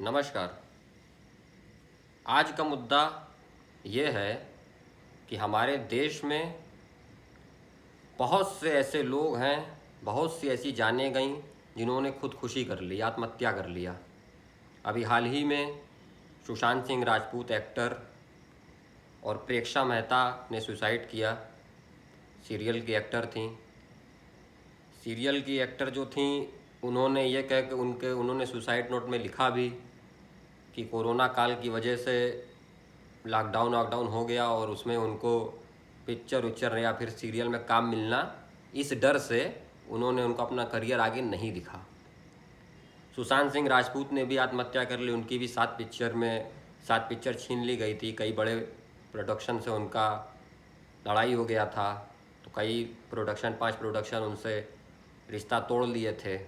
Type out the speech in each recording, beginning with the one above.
नमस्कार। आज का मुद्दा ये है कि हमारे देश में बहुत से ऐसे लोग हैं, बहुत सी ऐसी जानें गईं जिन्होंने खुदकुशी कर ली, आत्महत्या कर लिया। अभी हाल ही में सुशांत सिंह राजपूत एक्टर और प्रेक्षा मेहता ने सुसाइड किया। सीरियल की एक्टर थीं। सीरियल की एक्टर जो थीं उन्होंने ये कह के उन्होंने सुसाइड नोट में लिखा भी कि कोरोना काल की वजह से लॉकडाउन हो गया और उसमें उनको पिक्चर उच्चर या फिर सीरियल में काम मिलना, इस डर से उन्होंने उनको अपना करियर आगे नहीं दिखा। सुशांत सिंह राजपूत ने भी आत्महत्या कर ली। उनकी भी 7 पिक्चर छीन ली गई थी। कई बड़े प्रोडक्शन से उनका लड़ाई हो गया था, तो कई प्रोडक्शन 5 प्रोडक्शन उनसे रिश्ता तोड़ लिए थे।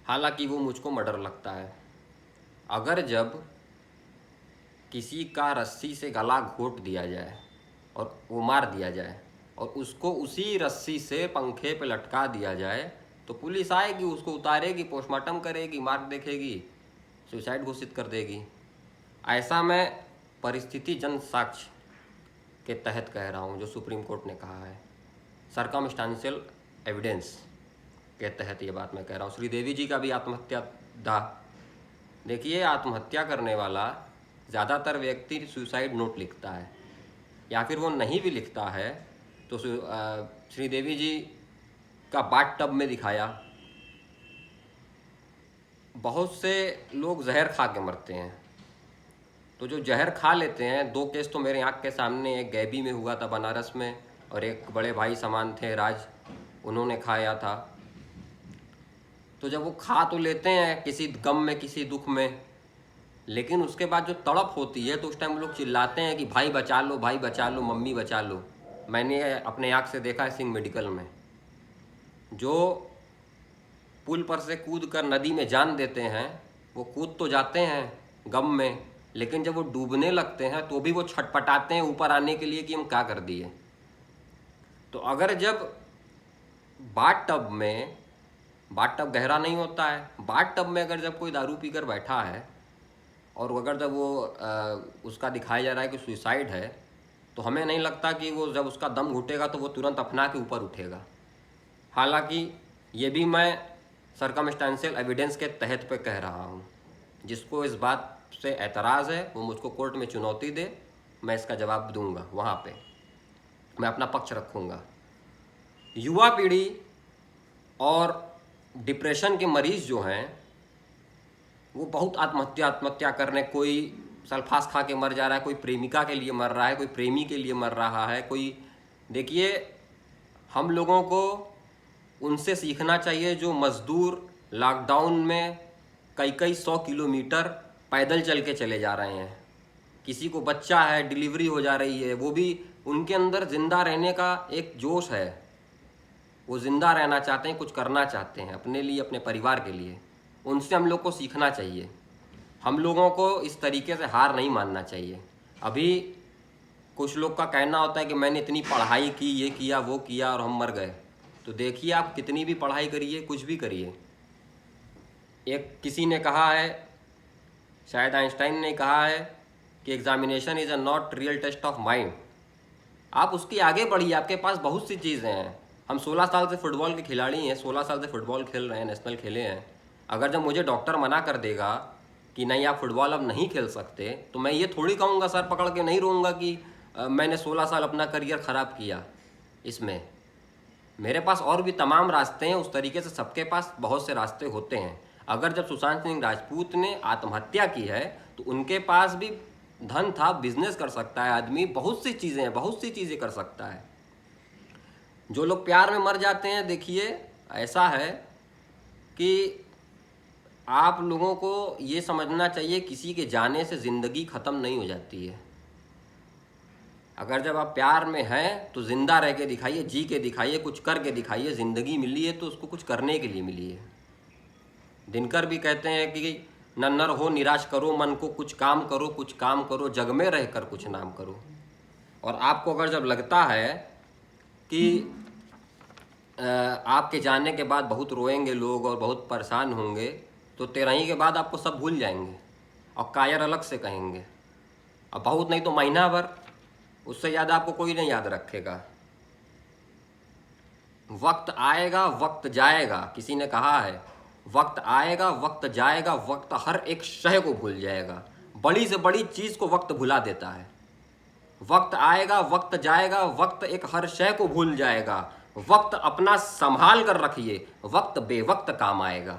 हालांकि वो मुझको मर्डर लगता है। अगर जब किसी का रस्सी से गला घोट दिया जाए और वो मार दिया जाए और उसको उसी रस्सी से पंखे पे लटका दिया जाए, तो पुलिस आएगी, उसको उतारेगी, पोस्टमार्टम करेगी, मार्क देखेगी, सुसाइड घोषित कर देगी। ऐसा मैं परिस्थिति जन साक्ष्य के तहत कह रहा हूँ, जो सुप्रीम कोर्ट ने कहा है, सरकमस्टांशियल एविडेंस के तहत ये बात मैं कह रहा हूँ। श्रीदेवी जी का भी आत्महत्या था। देखिए, आत्महत्या करने वाला ज़्यादातर व्यक्ति सुसाइड नोट लिखता है, या फिर वो नहीं भी लिखता है तो श्रीदेवी जी का बाथ टब में दिखाया। बहुत से लोग जहर खा के मरते हैं, तो जो जहर खा लेते हैं, 2 केस तो मेरे आँख के सामने, एक गैबी में हुआ था बनारस में, और एक बड़े भाई समान थे राज, उन्होंने खाया था। तो जब वो खा तो लेते हैं किसी गम में, किसी दुख में, लेकिन उसके बाद जो तड़प होती है तो उस टाइम लोग चिल्लाते हैं कि भाई बचा लो, भाई बचा लो, मम्मी बचा लो। मैंने अपने आँख से देखा है सिंह मेडिकल में, जो पुल पर से कूद कर नदी में जान देते हैं, वो कूद तो जाते हैं गम में, लेकिन जब वो डूबने लगते हैं तो भी वो छटपटाते हैं ऊपर आने के लिए कि हम क्या कर दिए। तो अगर जब बाथ टब में, बाथ टब गहरा नहीं होता है, बाथ टब में अगर जब कोई दारू पीकर बैठा है और अगर जब वो उसका दिखाया जा रहा है कि सुसाइड है, तो हमें नहीं लगता कि वो जब उसका दम घुटेगा तो वो तुरंत अपना के ऊपर उठेगा। हालांकि ये भी मैं सरकमस्टेंशियल एविडेंस के तहत पे कह रहा हूँ। जिसको इस बात से एतराज़ है वो मुझको कोर्ट में चुनौती दे, मैं इसका जवाब दूंगा। वहाँ पे मैं अपना पक्ष रखूँगा। युवा पीढ़ी और डिप्रेशन के मरीज़ जो हैं वो बहुत आत्महत्या करने, कोई सल्फास खा के मर जा रहा है, कोई प्रेमिका के लिए मर रहा है, कोई प्रेमी के लिए मर रहा है, कोई। देखिए, हम लोगों को उनसे सीखना चाहिए जो मज़दूर लॉकडाउन में कई कई 100 किलोमीटर पैदल चल के चले जा रहे हैं। किसी को बच्चा है, डिलीवरी हो जा रही है, वो भी उनके अंदर ज़िंदा रहने का एक जोश है, वो ज़िंदा रहना चाहते हैं, कुछ करना चाहते हैं अपने लिए, अपने परिवार के लिए। उनसे हम लोग को सीखना चाहिए। हम लोगों को इस तरीके से हार नहीं मानना चाहिए। अभी कुछ लोग का कहना होता है कि मैंने इतनी पढ़ाई की, ये किया, वो किया और हम मर गए। तो देखिए, आप कितनी भी पढ़ाई करिए, कुछ भी करिए, एक किसी ने कहा है, शायद आइंस्टाइन ने कहा है कि examination is a not real test of mind. आप उसके आगे बढ़िए, आपके पास बहुत सी चीज़ें हैं। हम 16 साल से फुटबॉल के खिलाड़ी हैं, 16 साल से फुटबॉल खेल रहे हैं, नेशनल खेले हैं। अगर जब मुझे डॉक्टर मना कर देगा कि नहीं आप फुटबॉल अब नहीं खेल सकते, तो मैं ये थोड़ी कहूँगा, सर पकड़ के नहीं रहूँगा कि मैंने 16 साल अपना करियर ख़राब किया। इसमें मेरे पास और भी तमाम रास्ते हैं। उस तरीके से सबके पास बहुत से रास्ते होते हैं। अगर जब सुशांत सिंह राजपूत ने आत्महत्या की है तो उनके पास भी धन था, बिजनेस कर सकता है आदमी, बहुत सी चीज़ें हैं, बहुत सी चीज़ें कर सकता है। जो लोग प्यार में मर जाते हैं, देखिए ऐसा है कि आप लोगों को ये समझना चाहिए, किसी के जाने से ज़िंदगी ख़त्म नहीं हो जाती है। अगर जब आप प्यार में हैं तो ज़िंदा रह के दिखाइए, जी के दिखाइए, कुछ करके दिखाइए। ज़िंदगी मिली है तो उसको कुछ करने के लिए मिली है। दिनकर भी कहते हैं कि नन्नर हो निराश करो मन को, कुछ काम करो, कुछ काम करो, जग में रहकर कुछ नाम करो। और आपको अगर जब लगता है कि आपके जाने के बाद बहुत रोएंगे लोग और बहुत परेशान होंगे, तो 13 के बाद आपको सब भूल जाएंगे और कायर अलग से कहेंगे। अब बहुत नहीं तो महीना भर, उससे ज़्यादा आपको कोई नहीं याद रखेगा। वक्त आएगा वक्त जाएगा, किसी ने कहा है वक्त आएगा वक्त जाएगा, वक्त हर एक शय को भूल जाएगा। बड़ी से बड़ी चीज़ को वक्त भुला देता है। वक्त आएगा वक्त जाएगा, वक्त एक हर शय को भूल जाएगा। वक्त अपना संभाल कर रखिए, वक्त बेवक्त काम आएगा।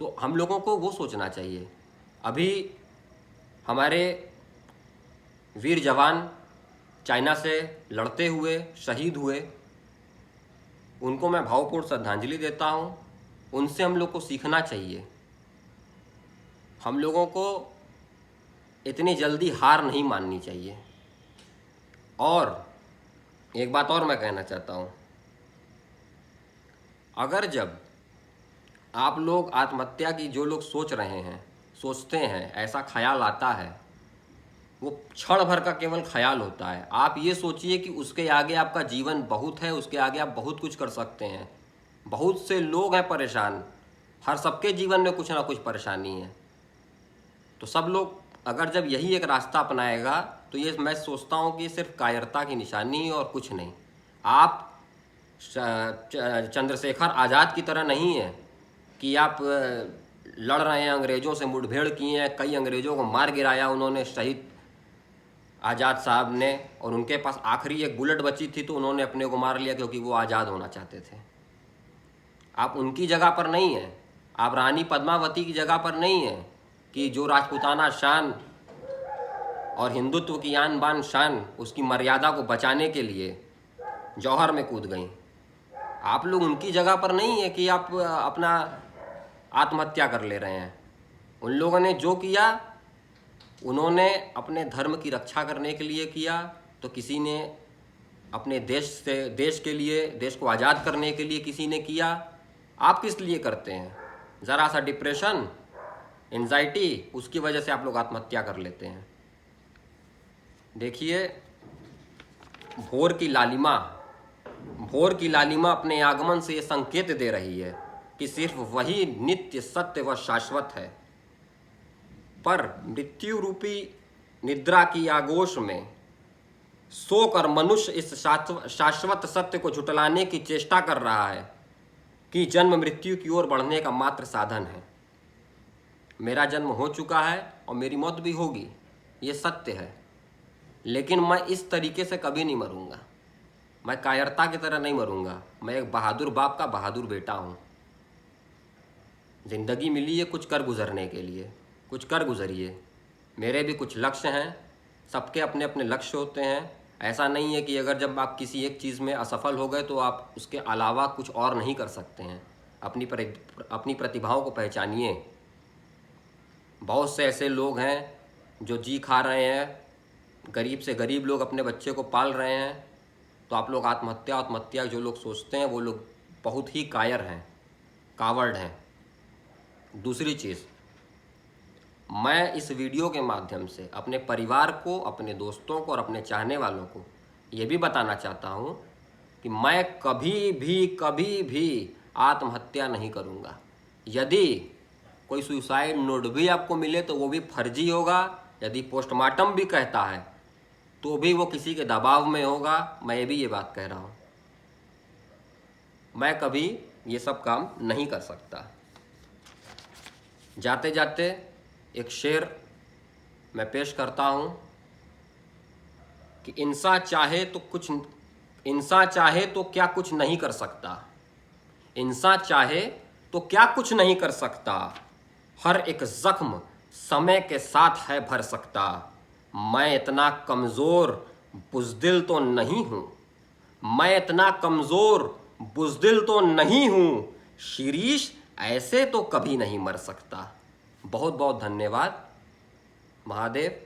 तो हम लोगों को वो सोचना चाहिए। अभी हमारे वीर जवान चाइना से लड़ते हुए शहीद हुए, उनको मैं भावपूर्ण श्रद्धांजलि देता हूँ। उनसे हम लोग को सीखना चाहिए। हम लोगों को इतनी जल्दी हार नहीं माननी चाहिए। और एक बात और मैं कहना चाहता हूँ, अगर जब आप लोग आत्महत्या की जो लोग सोच रहे हैं, सोचते हैं, ऐसा ख्याल आता है, वो क्षण भर का केवल ख्याल होता है। आप ये सोचिए कि उसके आगे आपका जीवन बहुत है, उसके आगे आप बहुत कुछ कर सकते हैं। बहुत से लोग हैं परेशान, हर सबके जीवन में कुछ ना कुछ परेशानी है। तो सब लोग अगर जब यही एक रास्ता अपनाएगा तो ये मैं सोचता हूँ कि सिर्फ कायरता की निशानी और कुछ नहीं। आप चंद्रशेखर आज़ाद की तरह नहीं है कि आप लड़ रहे हैं, अंग्रेज़ों से मुठभेड़ किए हैं, कई अंग्रेज़ों को मार गिराया उन्होंने, शहीद आज़ाद साहब ने, और उनके पास आखिरी एक बुलेट बची थी तो उन्होंने अपने को मार लिया क्योंकि वो आज़ाद होना चाहते थे। आप उनकी जगह पर नहीं हैं, आप रानी पद्मावती की जगह पर नहीं हैं कि जो राजपूताना शान और हिंदुत्व की आन बान शान, उसकी मर्यादा को बचाने के लिए जौहर में कूद गई। आप लोग उनकी जगह पर नहीं है कि आप अपना आत्महत्या कर ले रहे हैं। उन लोगों ने जो किया, उन्होंने अपने धर्म की रक्षा करने के लिए किया, तो किसी ने अपने देश के लिए, देश को आज़ाद करने के लिए किसी ने किया। आप किस लिए करते हैं? ज़रा सा डिप्रेशन, एंजाइटी, उसकी वजह से आप लोग आत्महत्या कर लेते हैं। देखिए, भोर की लालिमा अपने आगमन से ये संकेत दे रही है कि सिर्फ वही नित्य सत्य व शाश्वत है। पर मृत्यु रूपी निद्रा की आगोश में सोकर मनुष्य इस शाश्वत सत्य को झुटलाने की चेष्टा कर रहा है कि जन्म मृत्यु की ओर बढ़ने का मात्र साधन है। मेरा जन्म हो चुका है और मेरी मौत भी होगी, ये सत्य है। लेकिन मैं इस तरीके से कभी नहीं मरूंगा। मैं कायरता की तरह नहीं मरूंगा। मैं एक बहादुर बाप का बहादुर बेटा हूँ। ज़िंदगी मिली है कुछ कर गुजरने के लिए, कुछ कर गुजरिए। मेरे भी कुछ लक्ष्य हैं, सबके अपने अपने लक्ष्य होते हैं। ऐसा नहीं है कि अगर जब आप किसी एक चीज़ में असफल हो गए तो आप उसके अलावा कुछ और नहीं कर सकते हैं। अपनी प्रतिभाओं को पहचानिए। बहुत से ऐसे लोग हैं जो जी खा रहे हैं, गरीब से गरीब लोग अपने बच्चे को पाल रहे हैं। तो आप लोग आत्महत्या जो लोग सोचते हैं वो लोग बहुत ही कायर हैं, कावर्ड हैं। दूसरी चीज़, मैं इस वीडियो के माध्यम से अपने परिवार को, अपने दोस्तों को और अपने चाहने वालों को ये भी बताना चाहता हूँ कि मैं कभी भी आत्महत्या नहीं करूँगा। यदि कोई सुसाइड नोट भी आपको मिले तो वो भी फर्जी होगा। यदि पोस्टमार्टम भी कहता है तो भी वो किसी के दबाव में होगा। मैं भी ये बात कह रहा हूँ, मैं कभी ये सब काम नहीं कर सकता। जाते जाते एक शेर मैं पेश करता हूँ कि इंसान चाहे तो क्या कुछ नहीं कर सकता। इंसान चाहे तो क्या कुछ नहीं कर सकता। हर एक जख्म समय के साथ है भर सकता। मैं इतना कमज़ोर बुज़दिल तो नहीं हूँ। मैं इतना कमज़ोर बुज़दिल तो नहीं हूँ। शिरीष ऐसे तो कभी नहीं मर सकता। बहुत बहुत धन्यवाद। महादेव।